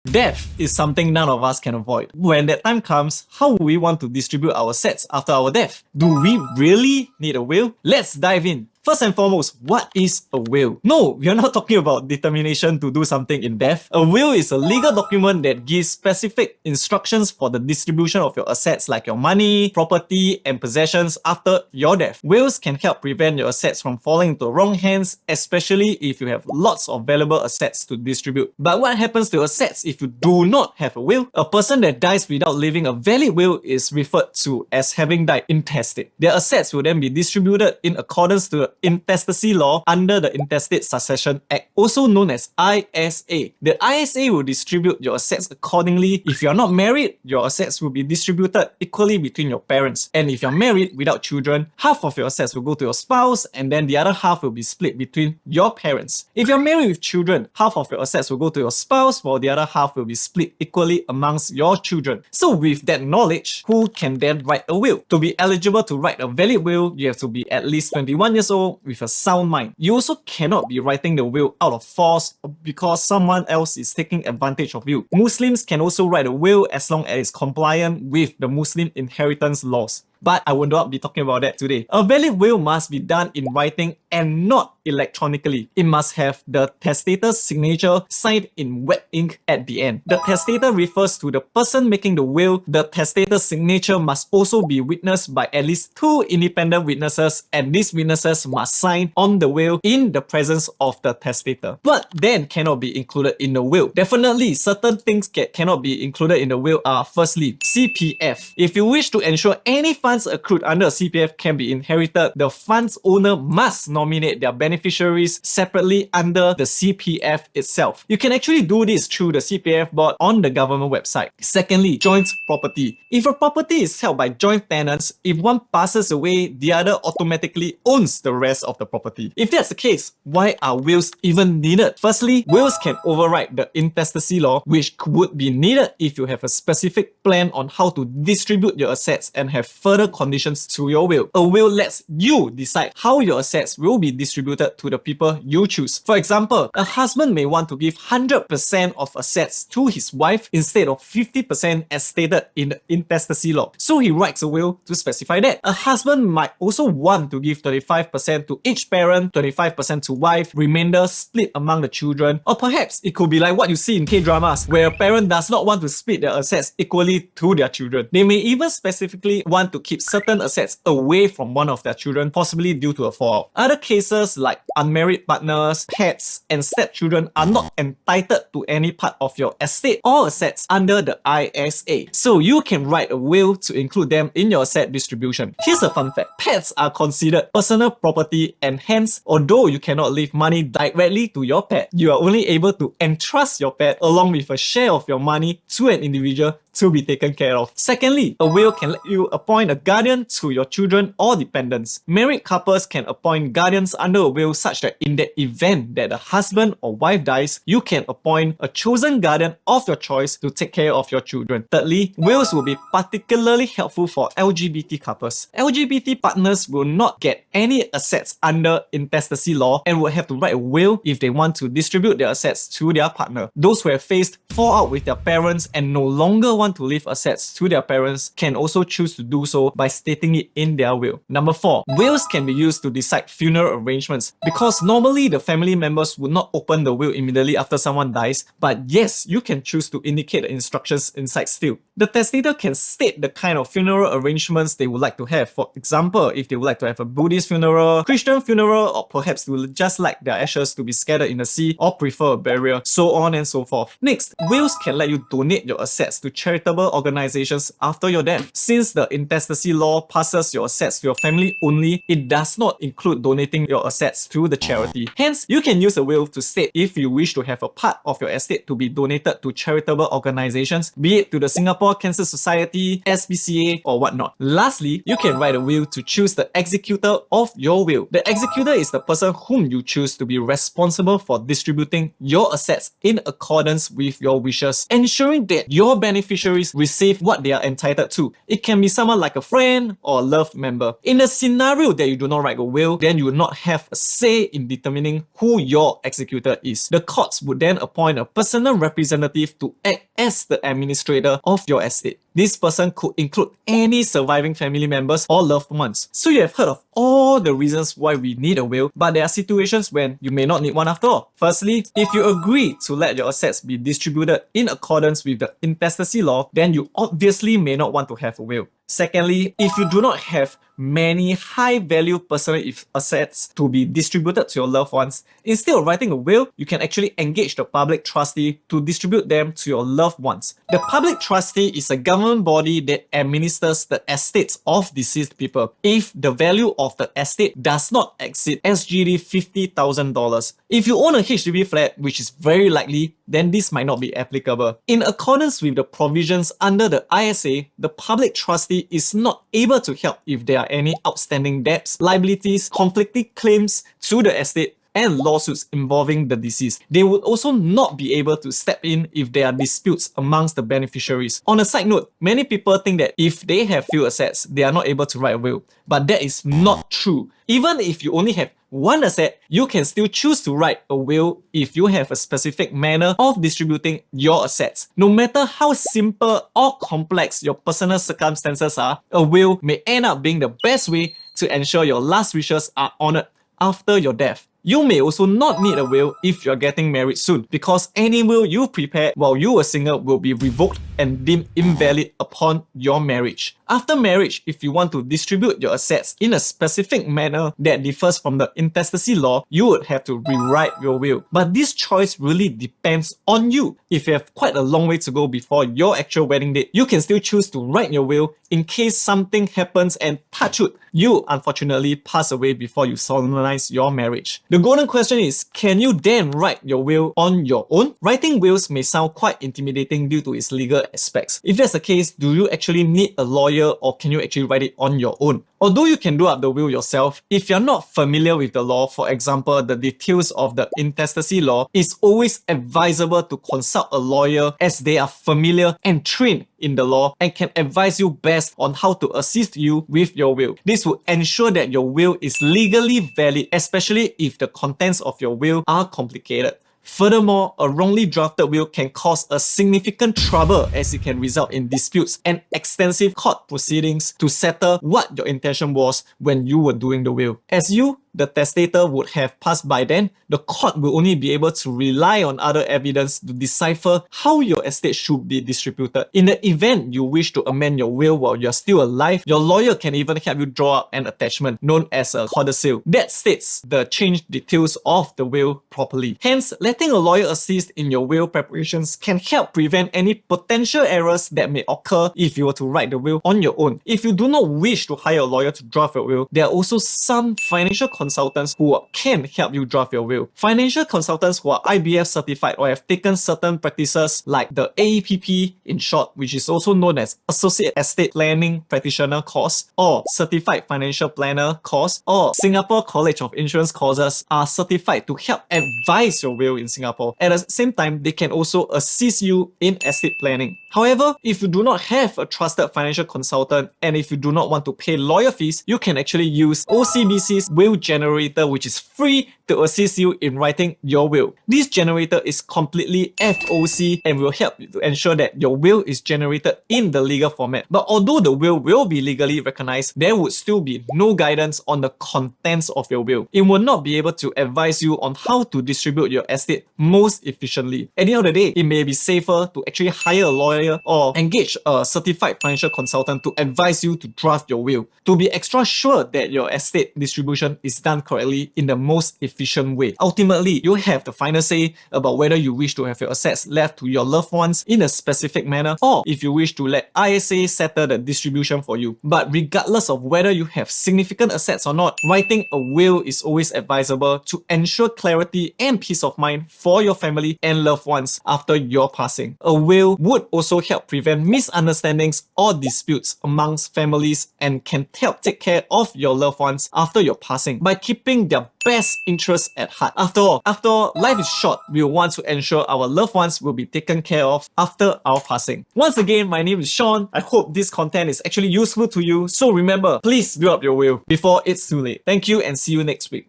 Death is something none of us can avoid. When that time comes, how will we want to distribute our assets after our death? Do we really need a will? Let's dive in. First and foremost, what is a will? No, we are not talking about determination to do something in death. A will is a legal document that gives specific instructions for the distribution of your assets like your money, property, and possessions after your death. Wills can help prevent your assets from falling into wrong hands, especially if you have lots of valuable assets to distribute. But what happens to assets if you do not have a will? A person that dies without leaving a valid will is referred to as having died intestate. Their assets will then be distributed in accordance to the intestacy law under the Intestate Succession Act, also known as ISA. The ISA will distribute your assets accordingly. If you are not married, your assets will be distributed equally between your parents. And if you're married without children, half of your assets will go to your spouse and then the other half will be split between your parents. If you're married with children, half of your assets will go to your spouse while the other half will be split equally amongst your children. So with that knowledge, who can then write a will? To be eligible to write a valid will, you have to be at least 21 years old with a sound mind. You also cannot be writing the will out of force or because someone else is taking advantage of you. Muslims can also write a will as long as it's compliant with the Muslim inheritance laws. But I will not be talking about that today. A valid will must be done in writing and not electronically. It must have the testator's signature signed in wet ink at the end. The testator refers to the person making the will. The testator's signature must also be witnessed by at least 2 independent witnesses, and these witnesses must sign on the will in the presence of the testator. But then cannot be included in the will. Definitely, certain things cannot be included in the will are firstly, CPF. If you wish to ensure any funds accrued under a CPF can be inherited, the fund's owner must nominate their beneficiaries separately under the CPF itself. You can actually do this through the CPF board on the government website. Secondly, joint property. If a property is held by joint tenants, if one passes away, the other automatically owns the rest of the property. If that's the case, why are wills even needed? Firstly, wills can override the intestacy law, which would be needed if you have a specific plan on how to distribute your assets and have further conditions to your will. A will lets you decide how your assets will be distributed to the people you choose. For example, a husband may want to give 100% of assets to his wife instead of 50% as stated in the intestacy law. So he writes a will to specify that. A husband might also want to give 35% to each parent, 25% to wife, remainder split among the children. Or perhaps it could be like what you see in K-dramas, where a parent does not want to split their assets equally to their children. They may even specifically want to keep certain assets away from one of their children, possibly due to a fallout. Other cases like unmarried partners, pets, and stepchildren are not entitled to any part of your estate or assets under the ISA. So you can write a will to include them in your asset distribution. Here's a fun fact. Pets are considered personal property, and hence, although you cannot leave money directly to your pet, you are only able to entrust your pet along with a share of your money to an individual to be taken care of. Secondly, a will can let you appoint a guardian to your children or dependents. Married couples can appoint guardians under a will such that in the event that the husband or wife dies, you can appoint a chosen guardian of your choice to take care of your children. Thirdly, wills will be particularly helpful for LGBT couples. LGBT partners will not get any assets under intestacy law and will have to write a will if they want to distribute their assets to their partner. Those who have faced fallout with their parents and no longer want to leave assets to their parents can also choose to do so by stating it in their will. Number 4, wills can be used to decide funeral arrangements. Because normally the family members would not open the will immediately after someone dies, but yes, you can choose to indicate the instructions inside still. The testator can state the kind of funeral arrangements they would like to have. For example, if they would like to have a Buddhist funeral, Christian funeral, or perhaps they would just like their ashes to be scattered in the sea or prefer a burial, so on and so forth. Next, wills can let you donate your assets to charitable organizations after your death. Since the intestacy law passes your assets to your family only, it does not include donating your assets to the charity. Hence, you can use a will to state if you wish to have a part of your estate to be donated to charitable organizations, be it to the Singapore Cancer Society, SPCA, or whatnot. Lastly, you can write a will to choose the executor of your will. The executor is the person whom you choose to be responsible for distributing your assets in accordance with your wishes, ensuring that your beneficiaries beneficiaries receive what they are entitled to. It can be someone like a friend or a loved member. In the scenario that you do not write a will, then you will not have a say in determining who your executor is. The courts would then appoint a personal representative to act as the administrator of your estate. This person could include any surviving family members or loved ones. So you have heard of all the reasons why we need a will, but there are situations when you may not need one after all. Firstly, if you agree to let your assets be distributed in accordance with the intestacy law, then you obviously may not want to have a will. Secondly, if you do not have many high-value personal assets to be distributed to your loved ones, instead of writing a will, you can actually engage the public trustee to distribute them to your loved ones. The public trustee is a government body that administers the estates of deceased people if the value of the estate does not exceed SGD $50,000. If you own a HDB flat, which is very likely, then this might not be applicable. In accordance with the provisions under the ISA, the public trustee is not able to help if there are any outstanding debts, liabilities, conflicting claims to the estate, and lawsuits involving the deceased. They would also not be able to step in if there are disputes amongst the beneficiaries. On a side note, many people think that if they have few assets, they are not able to write a will. But that is not true. Even if you only have one asset, you can still choose to write a will if you have a specific manner of distributing your assets. No matter how simple or complex your personal circumstances are, a will may end up being the best way to ensure your last wishes are honored after your death. You may also not need a will if you're getting married soon, because any will you prepare while you were single will be revoked and deemed invalid upon your marriage. After marriage, if you want to distribute your assets in a specific manner that differs from the intestacy law, you would have to rewrite your will. But this choice really depends on you. If you have quite a long way to go before your actual wedding date, you can still choose to write your will in case something happens and touch wood, you unfortunately pass away before you solemnize your marriage. The golden question is, can you then write your will on your own? Writing wills may sound quite intimidating due to its legal aspects. If that's the case, do you actually need a lawyer or can you actually write it on your own? Although you can do up the will yourself, if you're not familiar with the law, for example, the details of the intestacy law, it's always advisable to consult a lawyer as they are familiar and trained in the law and can advise you best on how to assist you with your will. This will ensure that your will is legally valid, especially if the contents of your will are complicated. Furthermore, a wrongly drafted will can cause a significant trouble as it can result in disputes and extensive court proceedings to settle what your intention was when you were doing the will. As you, the testator, would have passed by then, the court will only be able to rely on other evidence to decipher how your estate should be distributed. In the event you wish to amend your will while you're still alive, your lawyer can even help you draw up an attachment known as a codicil that states the changed details of the will properly. Hence, letting a lawyer assist in your will preparations can help prevent any potential errors that may occur if you were to write the will on your own. If you do not wish to hire a lawyer to draft your will, there are also some financial consultants who can help you draft your will. Financial consultants who are IBF certified or have taken certain practices like the AEPP in short, which is also known as Associate Estate Planning Practitioner course or Certified Financial Planner course or Singapore College of Insurance courses, are certified to help advise your will in Singapore. At the same time, they can also assist you in estate planning. However, if you do not have a trusted financial consultant and if you do not want to pay lawyer fees, you can actually use OCBC's Will Generator, which is free to assist you in writing your will. This generator is completely FOC and will help you to ensure that your will is generated in the legal format. But although the will be legally recognized, there would still be no guidance on the contents of your will. It will not be able to advise you on how to distribute your estate most efficiently. At the end of the day, it may be safer to actually hire a lawyer or engage a certified financial consultant to advise you to draft your will, to be extra sure that your estate distribution is done correctly in the most efficient way. Ultimately, you have the final say about whether you wish to have your assets left to your loved ones in a specific manner or if you wish to let ISA settle the distribution for you. But regardless of whether you have significant assets or not, writing a will is always advisable to ensure clarity and peace of mind for your family and loved ones after your passing. A will would also help prevent misunderstandings or disputes amongst families and can help take care of your loved ones after your passing. By by keeping their best interests at heart. After all, life is short. We want to ensure our loved ones will be taken care of after our passing. Once again, my name is Sean. I hope this content is actually useful to you. So remember, please do up your will before it's too late. Thank you and see you next week.